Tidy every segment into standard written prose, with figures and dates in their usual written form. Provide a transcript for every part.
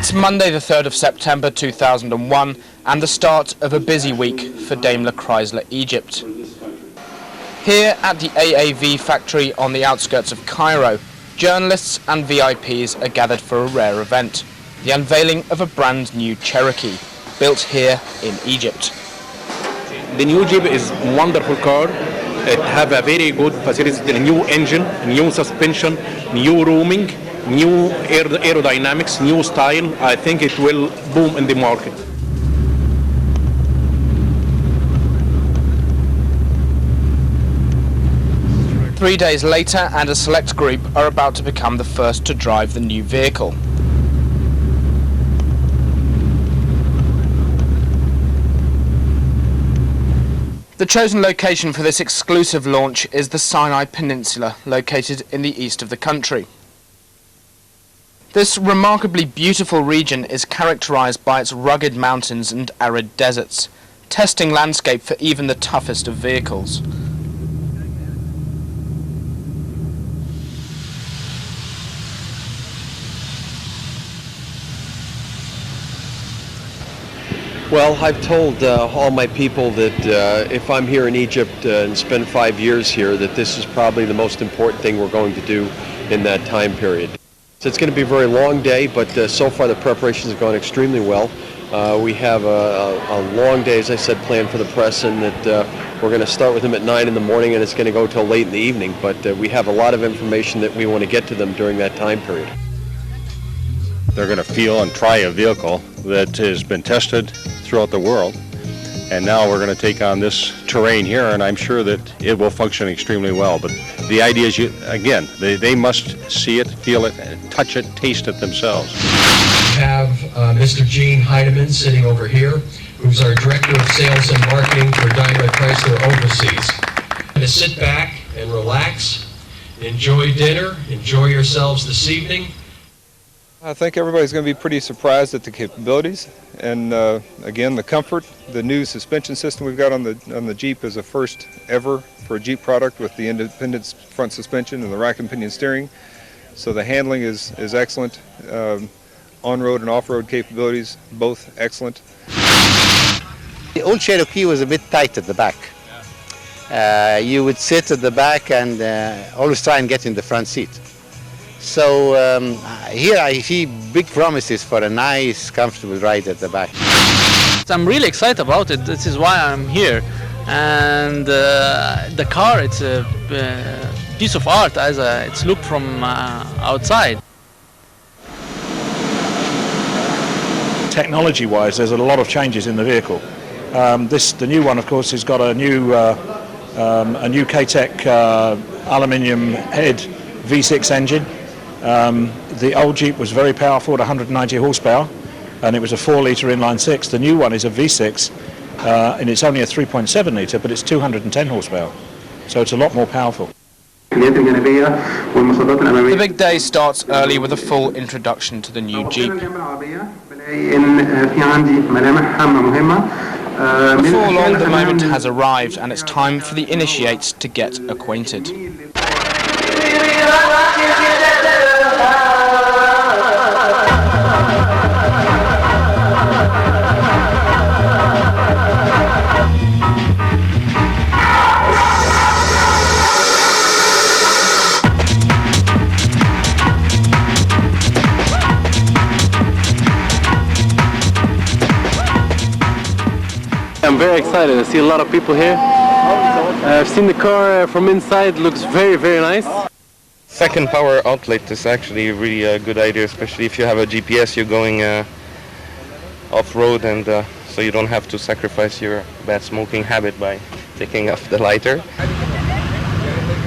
It's Monday the 3rd of September 2001 and the start of a busy week for Daimler Chrysler Egypt. Here at the AAV factory on the outskirts of Cairo, journalists and VIPs are gathered for a rare event, the unveiling of a brand new Cherokee, built here in Egypt. The new Jeep is a wonderful car. It have a very good facility, a new engine, new suspension, new rooming, new aerodynamics, new style. I think it will boom in the market. Three days later, and a select group are about to become the first to drive the new vehicle. The chosen location for this exclusive launch is the Sinai Peninsula, located in the east of the country. This remarkably beautiful region is characterized by its rugged mountains and arid deserts, testing landscape for even the toughest of vehicles. Well, I've told all my people that if I'm here in Egypt and spend 5 years here, that this is probably the most important thing we're going to do in that time period. So it's going to be a very long day, but so far the preparations have gone extremely well. We have a long day, as I said, planned for the press, and that we're going to start with them at 9 in the morning, and it's going to go till late in the evening. But we have a lot of information that we want to get to them during that time period. They're going to feel and try a vehicle that has been tested throughout the world, and now we're going to take on this terrain here, and I'm sure that it will function extremely well. But the idea is, they must see it, feel it, touch it, taste it themselves. We have Mr. Gene Heidemann sitting over here, who's our Director of Sales and Marketing for Daimler Chrysler Overseas. To sit back and relax, enjoy dinner, enjoy yourselves this evening. I think everybody's going to be pretty surprised at the capabilities and again the comfort. The new suspension system we've got on the Jeep is a first ever for a Jeep product, with the independent front suspension and the rack and pinion steering. So the handling is excellent. On-road and off-road capabilities, both excellent. The old Cherokee was a bit tight at the back. You would sit at the back and always try and get in the front seat. So here I see big promises for a nice, comfortable ride at the back. I'm really excited about it. This is why I'm here. And the car, it's a piece of art as it's looked from outside. Technology-wise, there's a lot of changes in the vehicle. The new one, of course, has got a new K-Tech aluminium head V6 engine. The old Jeep was very powerful at 190 horsepower, and it was a 4-litre inline-six. The new one is a V6, and it's only a 3.7 litre, but it's 210 horsepower, so it's a lot more powerful. The big day starts early with a full introduction to the new Jeep. Before long, the moment has arrived, and it's time for the initiates to get acquainted. I'm very excited. I see a lot of people here. I've seen the car from inside. Looks very, very nice. Second power outlet is actually really a good idea, especially if you have a GPS, you're going off-road, and so you don't have to sacrifice your bad smoking habit by taking off the lighter.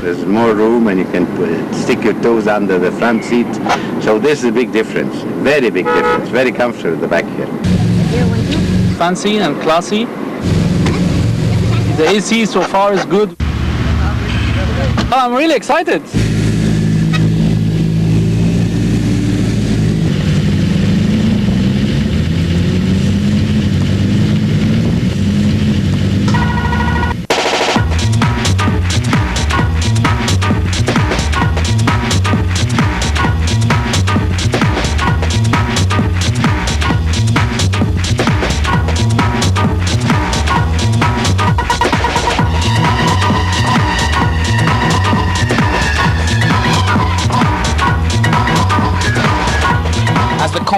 There's more room, and you can stick your toes under the front seat. So this is a big difference, very big difference, very comfortable at the back here. Fancy and classy. The AC so far is good. I'm really excited.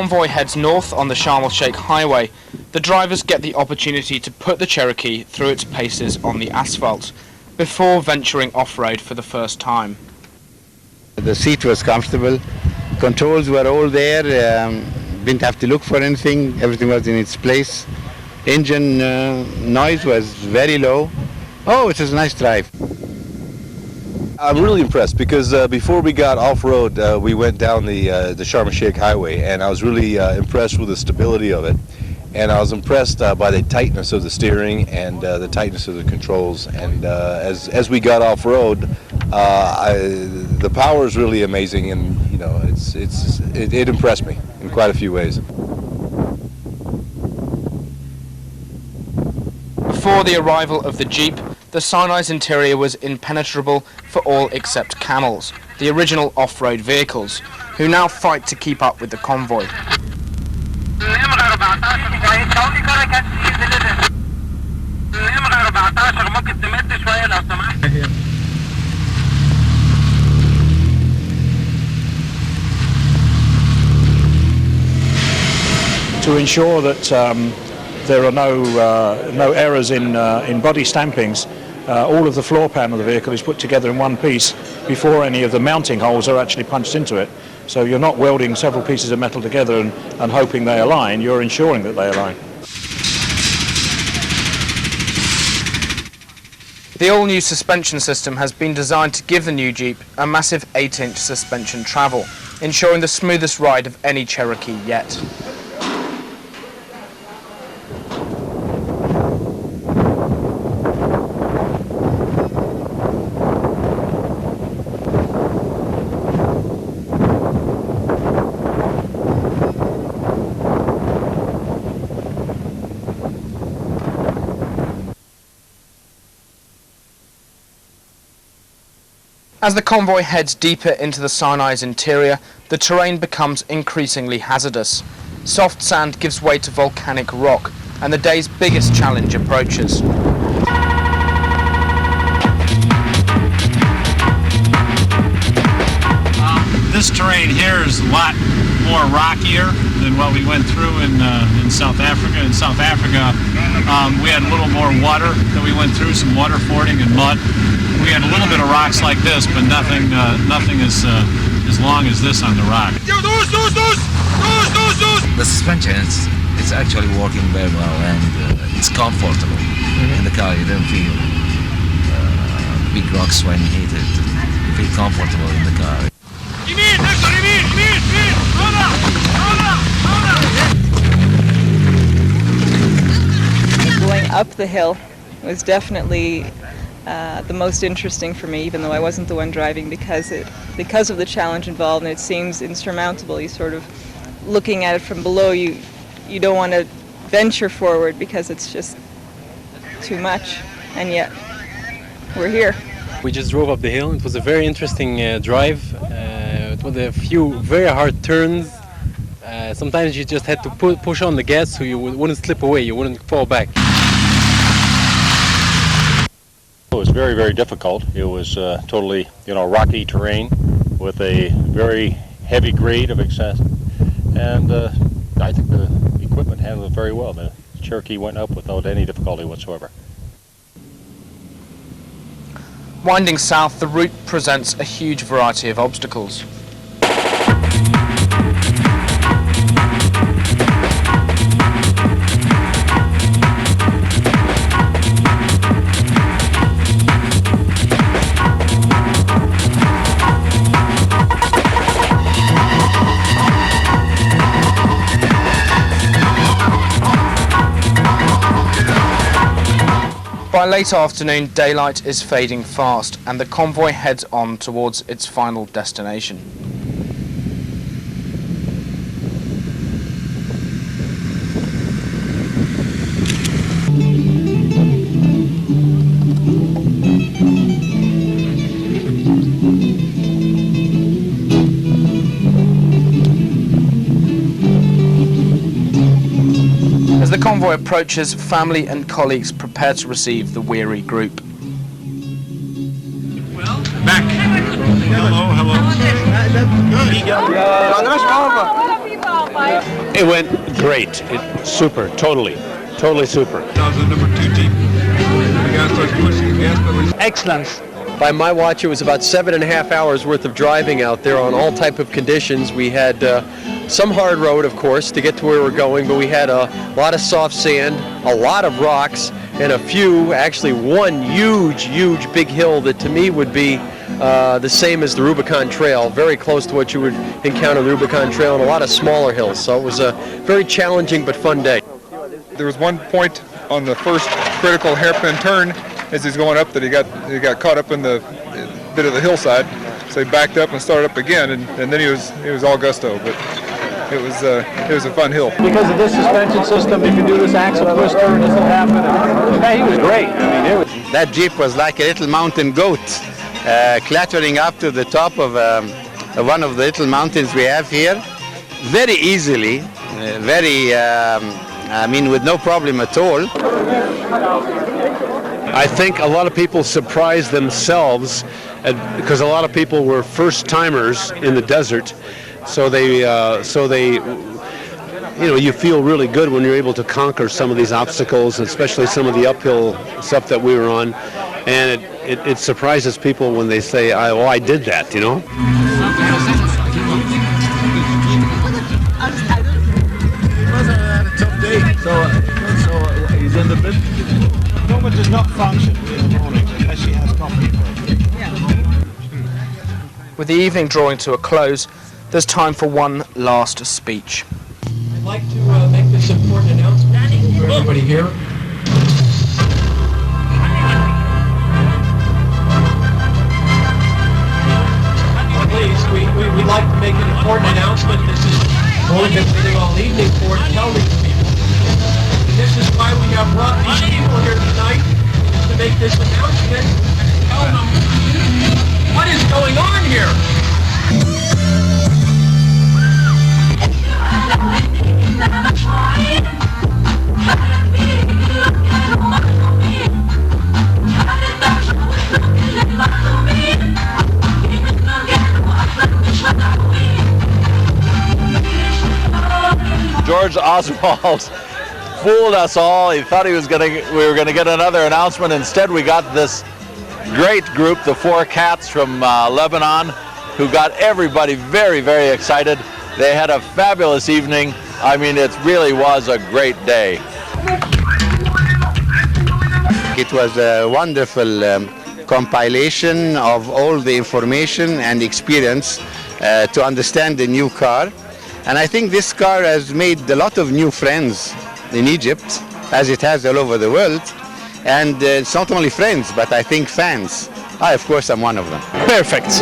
convoy heads north on the Sharm el-Sheikh highway, the drivers get the opportunity to put the Cherokee through its paces on the asphalt, before venturing off-road for the first time. The seat was comfortable, controls were all there, didn't have to look for anything, everything was in its place. Engine noise was very low. Oh, it was a nice drive. I'm really impressed because before we got off-road, we went down the Sharm el-Sheikh highway, and I was really impressed with the stability of it. And I was impressed by the tightness of the steering and the tightness of the controls. And as we got off-road, the power is really amazing, and you know, it impressed me in quite a few ways. Before the arrival of the Jeep, the Sinai's interior was impenetrable for all except camels, the original off-road vehicles, who now fight to keep up with the convoy. To ensure that there are no errors in body stampings, all of the floor pan of the vehicle is put together in one piece before any of the mounting holes are actually punched into it. So you're not welding several pieces of metal together and hoping they align, you're ensuring that they align. The all-new suspension system has been designed to give the new Jeep a massive 8-inch suspension travel, ensuring the smoothest ride of any Cherokee yet. As the convoy heads deeper into the Sinai's interior, the terrain becomes increasingly hazardous. Soft sand gives way to volcanic rock, and the day's biggest challenge approaches. This terrain here is a lot more rockier than what we went through in South Africa. In South Africa, we had a little more water that we went through, some water fording and mud. We had a little bit of rocks like this, but nothing as long as this on the rock. The suspension is actually working very well, and it's comfortable in the car. You don't feel big rocks when you hit it. You feel comfortable in the car. Going up the hill was definitely the most interesting for me, even though I wasn't the one driving, because of the challenge involved, and it seems insurmountable. You sort of, looking at it from below, you don't want to venture forward because it's just too much, and yet we're here. We just drove up the hill. It was a very interesting drive. It was a few very hard turns. Sometimes you just had to push on the gas so you wouldn't slip away, you wouldn't fall back. It was very, very difficult. It was totally, rocky terrain with a very heavy grade of excess, and I think the equipment handled it very well. The Cherokee went up without any difficulty whatsoever. Winding south, the route presents a huge variety of obstacles. By late afternoon, daylight is fading fast, and the convoy heads on towards its final destination. As the convoy approaches, family and colleagues prepare to receive the weary group. Back. Hello, hello. It went great. Super, totally super. That was the number 2 Jeep. The guy starts pushing the gas pedal. Excellent. By my watch, it was about 7.5 hours worth of driving out there on all type of conditions. We had some hard road, of course, to get to where we're going, but we had a lot of soft sand, a lot of rocks, and a few, actually one huge big hill that to me would be the same as the Rubicon Trail, very close to what you would encounter on the Rubicon Trail, and a lot of smaller hills. So it was a very challenging but fun day. There was one point on the first critical hairpin turn as he's going up that he got caught up in the bit of the hillside, so he backed up and started up again, and then he was all gusto, but it was a fun hill. Because of this suspension system, you can do this axle twister, and this will happen. Yeah, he was great. I mean, That Jeep was like a little mountain goat, clattering up to the top of one of the little mountains we have here, very easily, with no problem at all. I think a lot of people surprised themselves because a lot of people were first timers in the desert, so they you feel really good when you're able to conquer some of these obstacles, especially some of the uphill stuff that we were on, and it surprises people when they say, I did that, you know. So he's in the bit. The woman does not function in the morning unless she has coffee. With the evening drawing to a close, there's time for one last speech. I'd like to make this important announcement to everybody here. Please, we'd like to make an important announcement. This is what we've been waiting all evening for to tell these people. And this is why we have brought these people here tonight, is to make this announcement and tell them what is going on here. George Oswald fooled us all. He thought we were gonna get another announcement. Instead, we got this great group, the Four Cats from Lebanon, who got everybody very, very excited. They had a fabulous evening. I mean, it really was a great day. It was a wonderful compilation of all the information and experience to understand the new car. And I think this car has made a lot of new friends in Egypt, as it has all over the world. And it's not only friends, but I think fans. I, of course, am one of them. Perfect.